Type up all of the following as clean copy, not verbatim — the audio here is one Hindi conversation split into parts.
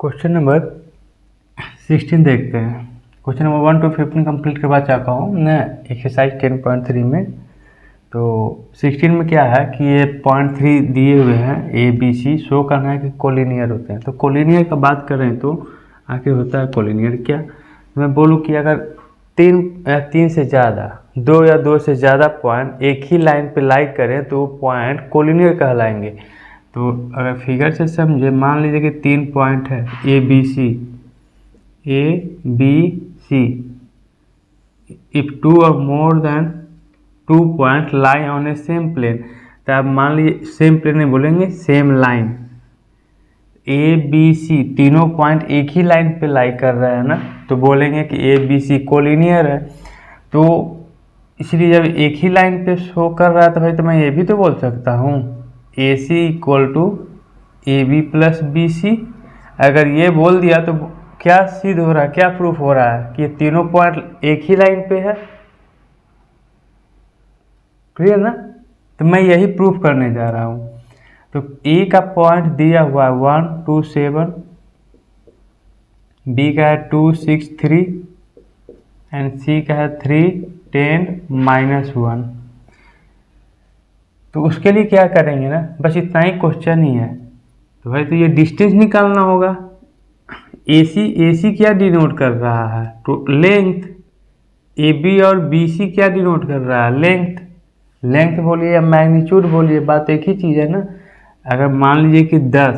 क्वेश्चन नंबर 16 देखते हैं। क्वेश्चन नंबर 1 to 15 कंप्लीट करवा चाहता हूँ मैं एक्सरसाइज 10.3 में। तो 16 में क्या है कि ये 0.3 दिए हुए हैं ए बी सी, शो करना है कि कोलिनियर होते हैं। तो कोलिनियर का बात करें तो आखिर होता है कोलिनियर क्या। मैं बोलूँ कि अगर तीन से ज़्यादा, दो या दो से ज़्यादा पॉइंट एक ही लाइन पे लाई करें तो पॉइंट कोलिनियर कहलाएंगे। तो अगर फिगर से समझे, मान लीजिए कि 3 पॉइंट है ए B C. If 2 or more than 2 point lie on a same plane, तो आप मान लीजिए सेम प्लेन नहीं बोलेंगे, same line. A B C तीनों पॉइंट एक ही लाइन पे लाई कर रहे हैं ना, तो बोलेंगे कि ए बी सी कोलिनियर है। तो इसलिए जब एक ही लाइन पे शो कर रहा है तो भाई तो मैं ये भी तो बोल सकता हूँ A C equal to A B plus B C. अगर ये बोल दिया तो क्या सिद्ध हो रहा है, क्या प्रूफ हो रहा है कि ये तीनों पॉइंट एक ही लाइन पे है। क्लियर ना। तो मैं यही प्रूफ करने जा रहा हूँ। तो ए का पॉइंट दिया हुआ है 1 2 7, बी का है 2 6 3 एंड सी का है 3 10 -1। तो उसके लिए क्या करेंगे ना, बस इतना ही क्वेश्चन ही है। तो भाई तो ये डिस्टेंस निकालना होगा। AC क्या डिनोट कर रहा है, तो लेंथ। AB और BC क्या डिनोट कर रहा है, लेंथ। लेंथ बोलिए या मैग्नीट्यूड बोलिए, बात एक ही चीज़ है ना। अगर मान लीजिए कि 10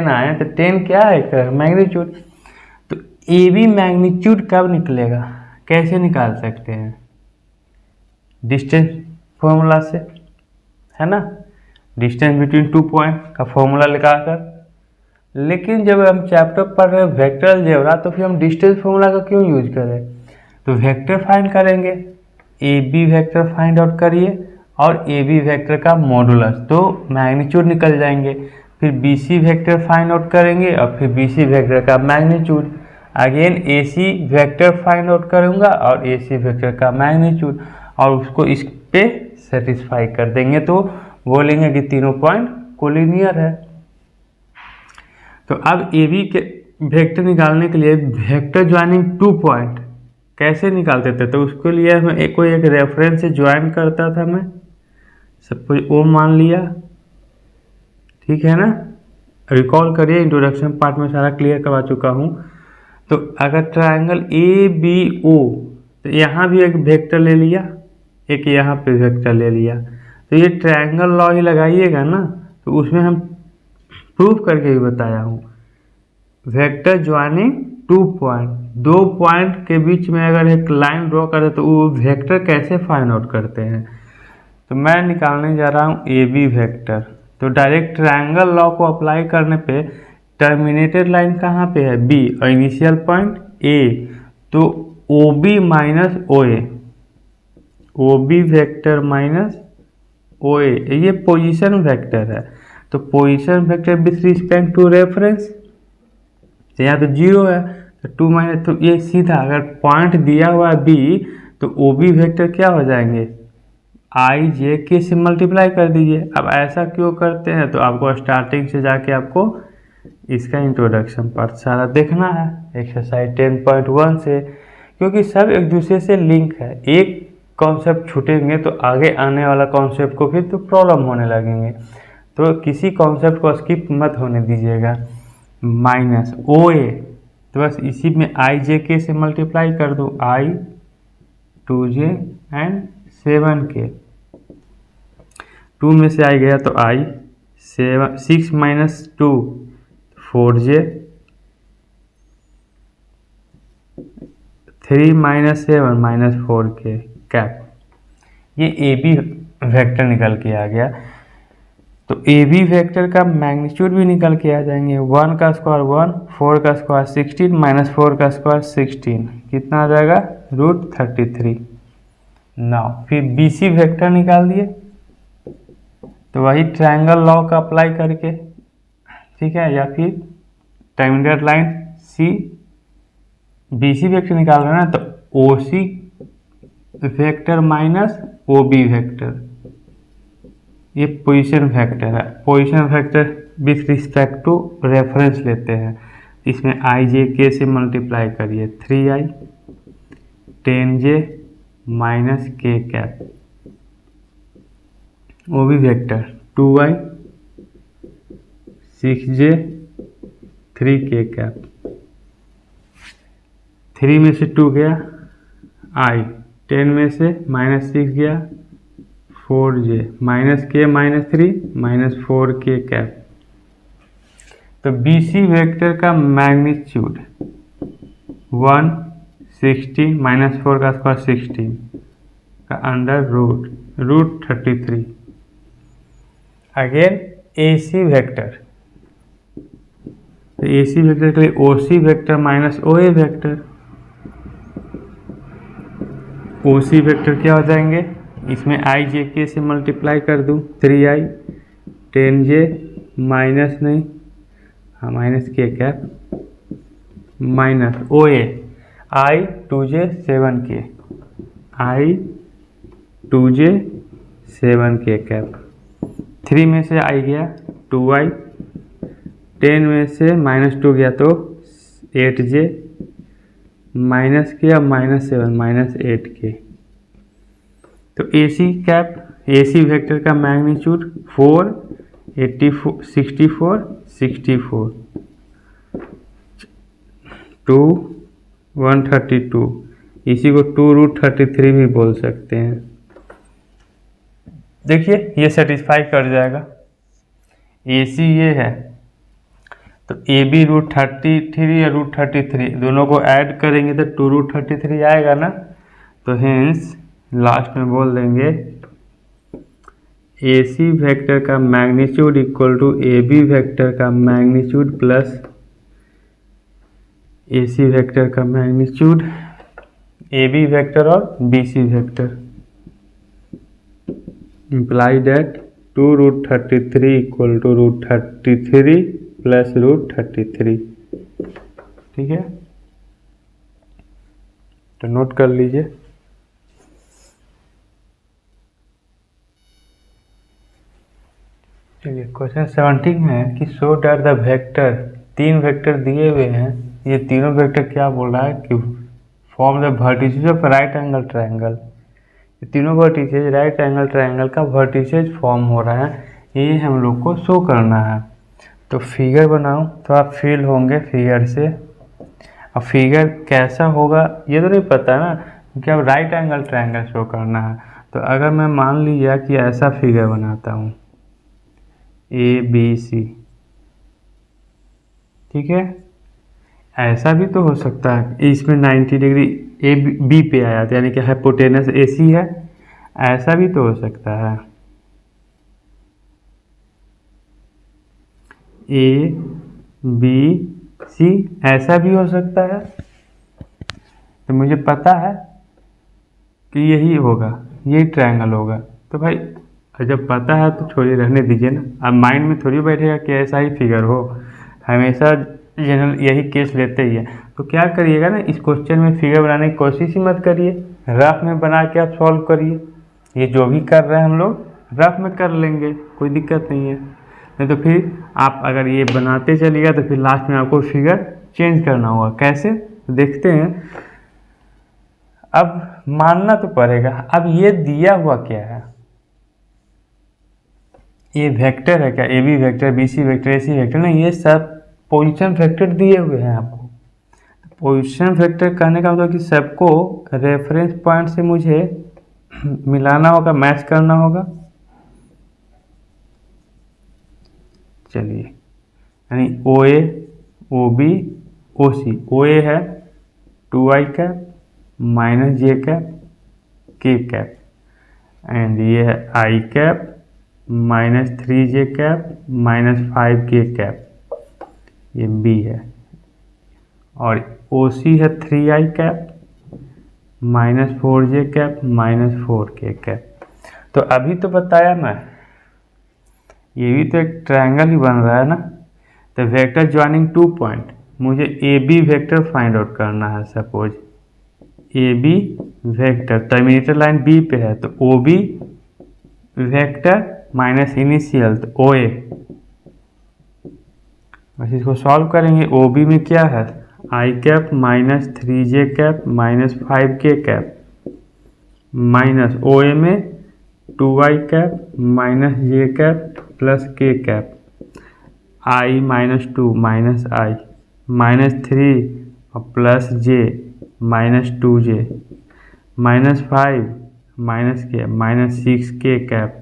आए तो 10 क्या है, मैग्नीट्यूड। तो AB मैग्नीट्यूड कब निकलेगा, कैसे निकाल सकते हैं, डिस्टेंस फॉर्मूला से, है ना। डिस्टेंस बिटवीन 2 पॉइंट का फॉर्मूला लगाकर। लेकिन जब हम चैप्टर पढ़ रहे हैं वेक्टर अलजेब्रा, तो फिर हम डिस्टेंस फॉर्मूला का क्यों यूज करें। तो वेक्टर फाइंड करेंगे, A B vector find out करिए और ए बी वेक्टर का मॉडुलस, तो मैग्नीट्यूड निकल जाएंगे। फिर B C vector find out करेंगे और फिर बी सी वेक्टर का magnitude. Again A C vector find out करूँगा और ए सी वेक्टर का मैग्नीट्यूड, और उसको इस पे सेटिस्फाई कर देंगे तो बोलेंगे कि तीनों पॉइंट कोलिनियर है। तो अब ए बी के वेक्टर निकालने के लिए वेक्टर ज्वाइनिंग 2 पॉइंट कैसे निकालते थे, तो उसके लिए मैं कोई एक रेफरेंस से ज्वाइन करता था। मैं सब कुछ ओ मान लिया, ठीक है ना। रिकॉल करिए, इंट्रोडक्शन पार्ट में सारा क्लियर करवा चुका हूँ। तो अगर ट्रायंगल ए बी ओ, तो यहाँ भी एक वेक्टर ले लिया, एक यहाँ पे वेक्टर ले लिया, तो ये ट्रायंगल लॉ ही लगाइएगा ना। तो उसमें हम प्रूफ करके भी बताया हूँ, वेक्टर ज्वाइनिंग 2 पॉइंट, 2 पॉइंट के बीच में अगर एक लाइन ड्रॉ करते तो वो वेक्टर कैसे फाइंड आउट करते हैं। तो मैं निकालने जा रहा हूँ ए बी वेक्टर। तो डायरेक्ट ट्रायंगल लॉ को अप्लाई करने पे टर्मिनेटेड लाइन कहाँ पे है, बी, और इनिशियल पॉइंट ए, तो O B minus O A, O B vector minus O A, ये पोजीशन वेक्टर है। तो position vector with respect to reference, तो यहाँ तो 0 है, तो 2 माइनस, तो ये सीधा अगर पॉइंट दिया हुआ है बी, तो ओ बी वेक्टर क्या हो जाएंगे, आई जे के से मल्टीप्लाई कर दीजिए। अब ऐसा क्यों करते हैं, तो आपको स्टार्टिंग से जाके आपको इसका इंट्रोडक्शन पार्ट सारा देखना है एक्सरसाइज 10.1 से, क्योंकि सब एक दूसरे से लिंक है। एक कॉन्सेप्ट छूटेंगे तो आगे आने वाला कॉन्सेप्ट को फिर तो प्रॉब्लम होने लगेंगे। तो किसी कॉन्सेप्ट को स्किप मत होने दीजिएगा। माइनस ओ ए, तो बस इसी में आई जे के से मल्टीप्लाई कर दो, आई 2j एंड 7k, 2 में से आई गया तो आई 6 minus 2 4j, 3 minus 7 minus 4k cap. ये ए बी वेक्टर निकल के आ गया। तो ए बी वेक्टर का मैग्नीट्यूड भी निकल के आ जाएंगे, 1 का स्क्वायर 1, 4 का स्क्वायर 16 माइनस 4 का स्क्वायर 16, कितना आ जाएगा, √33। नाउ फिर बी सी वेक्टर निकाल दिए, तो वही ट्रायंगल लॉ का अप्लाई करके, ठीक है, या फिर terminated line C, B C vector निकाल रहे हैं ना, तो O C vector minus O B vector, ये पोजीशन वेक्टर है। Position vector with respect to reference लेते हैं। इसमें आई जे के से मल्टीप्लाई करिए 3i 10j माइनस के कैप, वो भी vector 2i 6j 3k cap, 3 में से 2 गया i, 10 में से -6 गया 4j माइनस के माइनस 3 माइनस 4k कैप। तो बी सी वेक्टर का मैग्नीट्यूड 116 माइनस 4 का स्क्वायर 16 का under root 33। Again A C vector, तो ए सी वेक्टर के लिए ओ C vector minus O A vector, O C vector क्या हो जाएंगे, इसमें आई जे के से मल्टीप्लाई कर दूँ 3i 10j माइनस नहीं हाँ माइनस के कैप माइनस ओ ए आई 2j 7k आई 2j 7k कैप, 3 में से आई गया 2i, 10 में से -2 गया तो 8j माइनस के अब -7 माइनस 8k। तो A C cap A C vector का मैग्नीट्यूड 4 84 64 64 2 132, इसी को 2√33 भी बोल सकते हैं। देखिए ये सेटिस्फाई कर जाएगा, ए सी ये है तो ए बी √33 या √33 दोनों को ऐड करेंगे तो 2√33 आएगा ना। तो हेंस लास्ट में बोल देंगे ए सी वेक्टर का magnitude equal to A B vector का magnitude plus A C vector का मैग्नीट्यूड ए बी वेक्टर और B C vector, imply that 2√33 equal to √33 plus √33। ठीक है, तो नोट कर लीजिए। चलिए क्वेश्चन 17 में है कि show that the vector, 3 vector दिए हुए हैं, ये तीनों वेक्टर क्या बोल रहा है कि form the vertices of right angle triangle, ये तीनों वर्टिसेस राइट एंगल ट्रायंगल का वर्टिसेस फॉर्म हो रहा है, ये हम लोग को शो करना है। तो फिगर बनाओ तो आप फील होंगे फिगर से। अब फिगर कैसा होगा ये तो नहीं पता ना, क्योंकि अब राइट एंगल ट्रायंगल शो करना है। तो अगर मैं मान लिया कि ऐसा फिगर बनाता हूँ ए बी सी, ठीक है, ऐसा भी तो हो सकता है, इसमें 90 डिग्री ए बी पे आया था, यानी कि हाइपोटेनस ए सी है, ऐसा भी तो हो सकता है ए बी सी, ऐसा भी हो सकता है। तो मुझे पता है कि यही होगा, यही ट्रायंगल होगा। तो भाई जब पता है तो छोड़िए, रहने दीजिए ना। अब माइंड में थोड़ी बैठेगा कि ऐसा ही फिगर हो, हमेशा जनरल यही केस लेते ही है। तो क्या करिएगा ना, इस क्वेश्चन में फिगर बनाने की कोशिश ही मत करिए, रफ में बना के आप सॉल्व करिए। ये जो भी कर रहे हैं हम लोग रफ में कर लेंगे, कोई दिक्कत नहीं है। नहीं तो फिर आप अगर ये बनाते चलिएगा तो फिर लास्ट में आपको फिगर चेंज करना होगा। कैसे, तो देखते हैं। अब मानना तो पड़ेगा, अब ये दिया हुआ क्या है, ये वेक्टर है क्या, A B vector B C vector A C vector, नहीं, ये सब पोजीशन वेक्टर दिए हुए हैं आपको। पोजीशन वेक्टर कहने का मतलब कि सबको रेफरेंस पॉइंट से मुझे मिलाना होगा, मैच करना होगा। चलिए, यानी ओ A O B O C, O A है 2i cap minus J cap K cap, and ये है आई cap minus 3j cap minus 5k cap, ये B है। और OC है 3i cap minus 4j cap minus 4k cap. तो अभी तो बताया मैं, ये भी तो एक ट्रायंगल ही बन रहा है ना। तो वेक्टर ज्वाइनिंग 2 पॉइंट, मुझे A B vector find out करना है। Suppose A B vector, terminator line B पे है, तो O B vector minus initial, तो ओ ए बस इसको सॉल्व करेंगे। ओ बी में क्या है, आई cap minus 3j cap minus 5k cap minus O A में 2i cap minus j cap plus k cap, i minus 2 minus i minus 3 और plus j minus 2j minus 5 minus k minus 6k cap.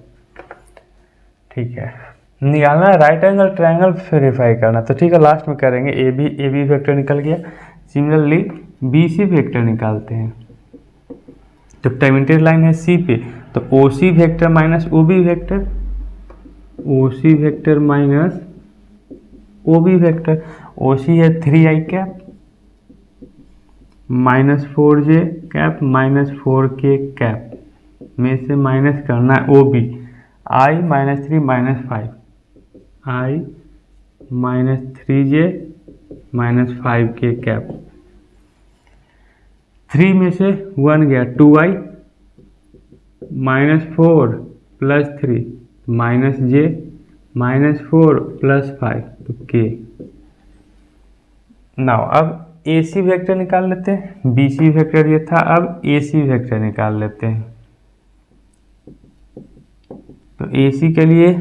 ठीक है, निकालना है राइट एंगल ट्रायंगल वेरीफाई करना, तो ठीक है लास्ट में करेंगे। ए बी वेक्टर निकल गया। सिमिलरली बी सी वेक्टर निकालते हैं। तो टर्मिनेटेड लाइन है सी पे, तो O C vector minus O B vector, O C vector minus O B vector. O C है 3i cap minus 4j cap minus 4k cap में से माइनस करना है O B, i minus 3 minus 5, i minus 3j minus 5k cap. 3 में से 1 गया, 2i minus 4 plus 3 minus j minus 4 plus 5 तो k। नाउ अब ए सी वेक्टर निकाल लेते हैं। बी सी वेक्टर ये था, अब ए सी वेक्टर निकाल लेते हैं। तो ए सी के लिए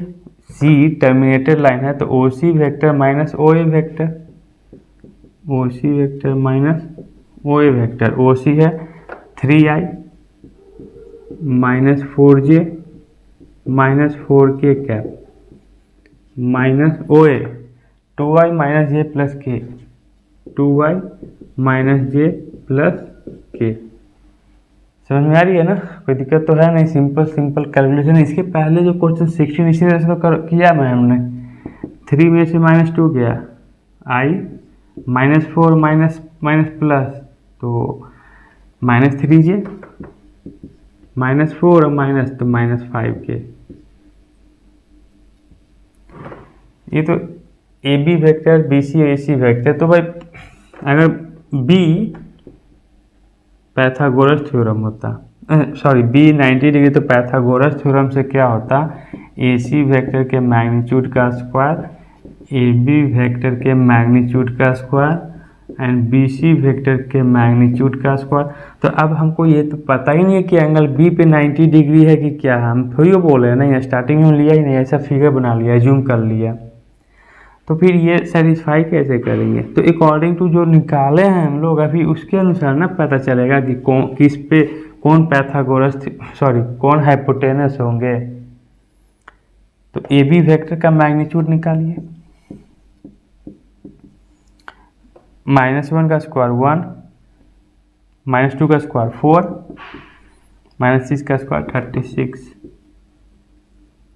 सी टर्मिनेटेड लाइन है, तो O C vector minus O A vector, O C vector minus O A vector. O C है 3i minus 4j minus 4k cap minus O A 2i minus j plus k, 2i minus j plus k। समझ में आ रही है ना, कोई दिक्कत तो है नहीं, सिंपल कैलकुलेशन है। इसके पहले जो क्वेश्चन 16 इसी तरह से तो किया मैं हमने। 3 में से माइनस 2 गया, आई माइनस 4 माइनस प्लस तो माइनस 3j माइनस 4 और माइनस तो माइनस 5k। ये तो A B vector, B C A C vector. तो भाई अगर बी पैथागोरस थ्योरम होता, सॉरी बी 90 डिग्री, तो पैथागोरस थ्योरम से क्या होता, ए सी वेक्टर के मैग्नीट्यूड का स्क्वायर ए बी वेक्टर के मैग्नीट्यूड का square and B C vector के मैग्नीट्यूड का स्क्वायर। तो अब हमको ये तो पता ही नहीं है कि एंगल बी पे 90 डिग्री है कि क्या है, हम थोड़ी बोले हैं नहीं, स्टार्टिंग में लिया ही नहीं, ऐसा फिगर बना लिया, जूम कर लिया। तो फिर ये सेटिस्फाई कैसे करेंगे, तो अकॉर्डिंग टू जो निकाले हैं हम लोग अभी, उसके अनुसार ना पता चलेगा कि किस पे कौन पैथागोरस कौन हाइपोटेनस होंगे। तो ए बी वेक्टर का मैग्नीट्यूड निकालिए, -1 का स्क्वायर 1, -2 का स्क्वायर 4, -6 का स्क्वायर 36,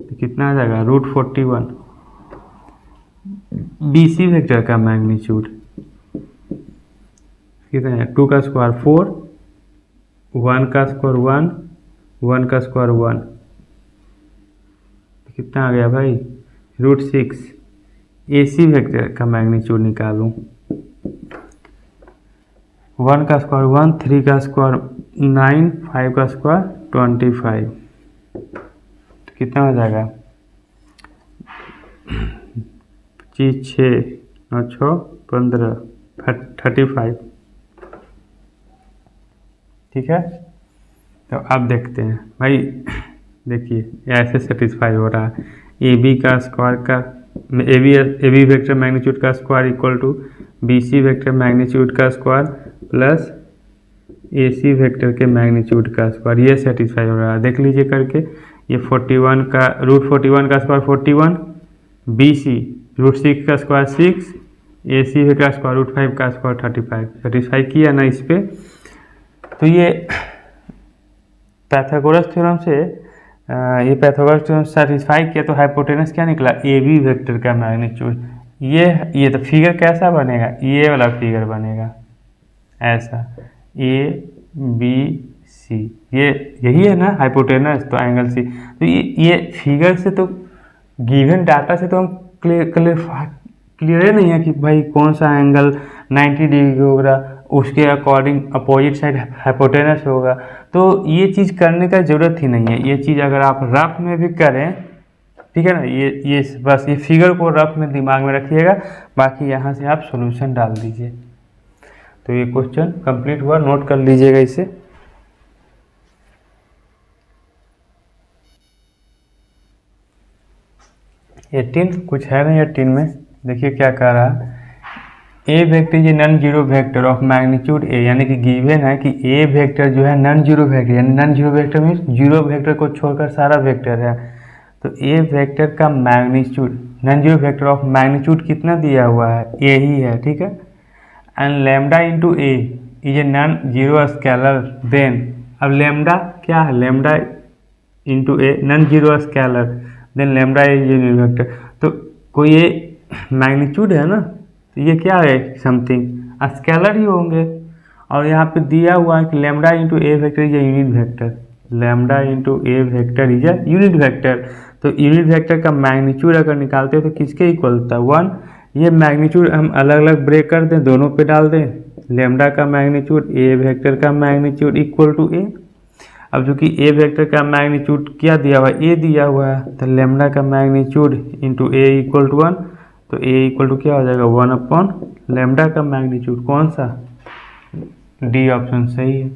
तो कितना आ जाएगा √41। बी सी वेक्टर का मैग्नीट्यूड कितना है, 2 का स्क्वायर 4, 1 का स्क्वायर 1, 1 का स्क्वायर 1, तो कितना आ गया भाई √6। ए सी वेक्टर का मैग्नीट्यूड निकालूं, 1 का स्क्वायर 1, 3 का स्क्वायर 9, 5 का स्क्वायर 25, तो कितना हो जाएगा 25, 6, 9, 6, 15, 35। ठीक है, तो अब देखते हैं भाई, देखिए ऐसे सेटिस्फाई हो रहा है। ए बी का स्क्वायर का ए बी वेक्टर मैग्नीट्यूड का square equal to B C vector magnitude का square plus A C vector के मैग्नीट्यूड का स्क्वायर, ये सेटिस्फाई हो रहा है। देख लीजिए करके, ये 41 का √41 का स्क्वायर 41, बी सी √6 का स्क्वायर 6, ए सी का स्क्वायर √5 का स्क्वायर 35, सेटिस्फाई किया ना इस पे। तो ये पैथागोरस थ्योरम से पैथागोरस थ्योरम सेटिस्फाई किया, तो हाइपोटेनस क्या निकला, ए बी वेक्टर का मैग्नीट्यूड। ये तो फिगर कैसा बनेगा, ये वाला फिगर बनेगा ऐसा, ए बी सी, यही है ना हाइपोटेनस, तो एंगल सी। तो ये फिगर से तो गिवन डाटा से तो हम क्लियर नहीं है कि भाई कौन सा एंगल 90 डिग्री होगा, उसके अकॉर्डिंग अपोजिट साइड हाइपोटेनस होगा। तो ये चीज़ करने का ज़रूरत ही नहीं है। ये चीज़ अगर आप रफ में भी करें, ठीक है ना। ये बस ये फिगर को रफ में दिमाग में रखिएगा, बाकी यहाँ से आप सॉल्यूशन डाल दीजिए। तो ये क्वेश्चन कंप्लीट हुआ, नोट कर लीजिएगा इसे। कुछ है ना 18 में, देखिए क्या कह रहा है। A vector is non zero vector of magnitude A, यानी कि गिवन है कि ए वेक्टर जो है नॉन जीरो वेक्टर, यानी non zero vector means zero vector को छोड़कर सारा वेक्टर है। तो ए वेक्टर का magnitude, non zero vector of magnitude कितना दिया हुआ है, ए ही है, ठीक है। And lambda into A is a non zero scalar, then अब लैम्डा क्या है, lambda into A non zero scalar, then lambda is unit vector. तो कोई ये मैग्नीट्यूड है ना, तो ये क्या है, समथिंग स्केलर ही होंगे। और यहाँ पे दिया हुआ है कि lambda into A vector is a unit vector, lambda into A vector is a unit vector. तो यूनिट वेक्टर का मैग्नीट्यूड अगर निकालते हो तो किसके इक्वल होता है, 1। ये मैग्नीट्यूड हम अलग अलग ब्रेक कर दें, दोनों पे डाल दें, लैम्डा का मैग्नीट्यूड ए वेक्टर का मैग्नीट्यूड इक्वल टू ए। अब जो कि ए वेक्टर का मैग्नीट्यूड क्या दिया हुआ है, ए दिया हुआ है, तो लैम्डा का magnitude into a equal to 1। तो ए इक्वल टू क्या हो जाएगा, 1 अपॉन लैम्डा का मैग्नीट्यूड, कौन सा, डी ऑप्शन सही है।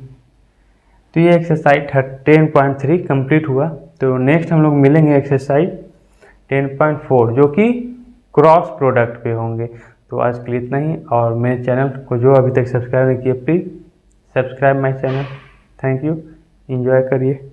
तो ये एक्सरसाइज 10.3 कंप्लीट हुआ। तो नेक्स्ट हम लोग मिलेंगे एक्सरसाइज 10.4 जो कि क्रॉस प्रोडक्ट पे होंगे। तो आज के लिए इतना ही, और मेरे चैनल को जो अभी तक सब्सक्राइब नहीं किया please subscribe my channel. Thank you, enjoy करिए।